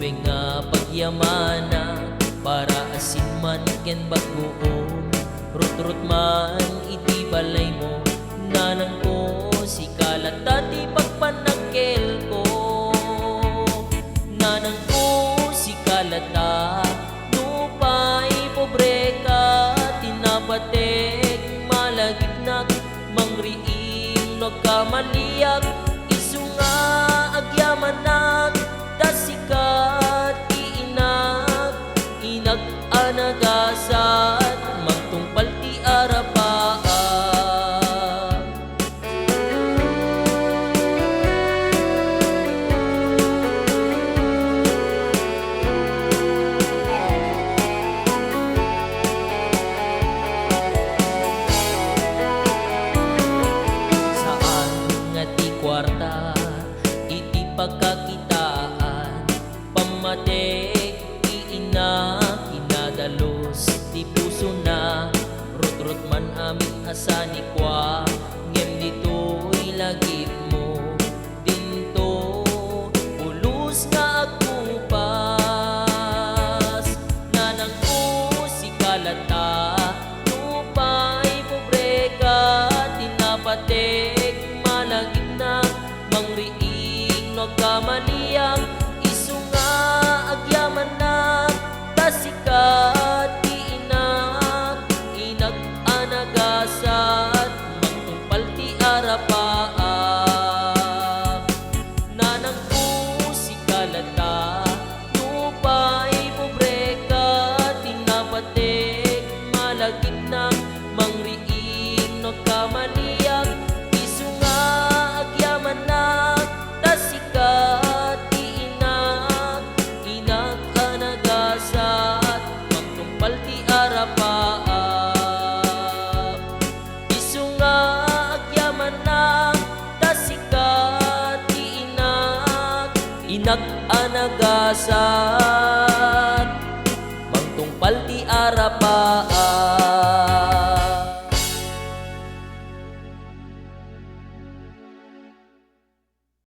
Ubeng nga pagyamana para asin man ken bagoong rut-rut man iti balay mo nanang ko si kalata ti pagpanakkel ko nanang ko si kalata nupay pobre ka tinabatek malagitnak mangriing nagkamaliag isu nga agyamanak dasikat iinag inag anagasat magtungpal ti arapaan saan nga ti kwarta iti pagkakitaan pamatek iina kinadalos ti puso na rut-rut man aming asani kwa ngem dito'y lagip mo dinto pulos nga agkupas nanang ko si kalata nupay pobre ka tinapatek malagip na mangriing nagkamaliang isu nga agyaman na tasikat iinag inag anagasat magtungpal ti arapaan nanang ko si kalata nupay pobre ka tinapatek malagip na mangriing nagkamaliang isu nga agyaman na tasikat iinag inag anagasat magtungpal ti arapaan isu nga agyaman na tasikat iinag inag anagasat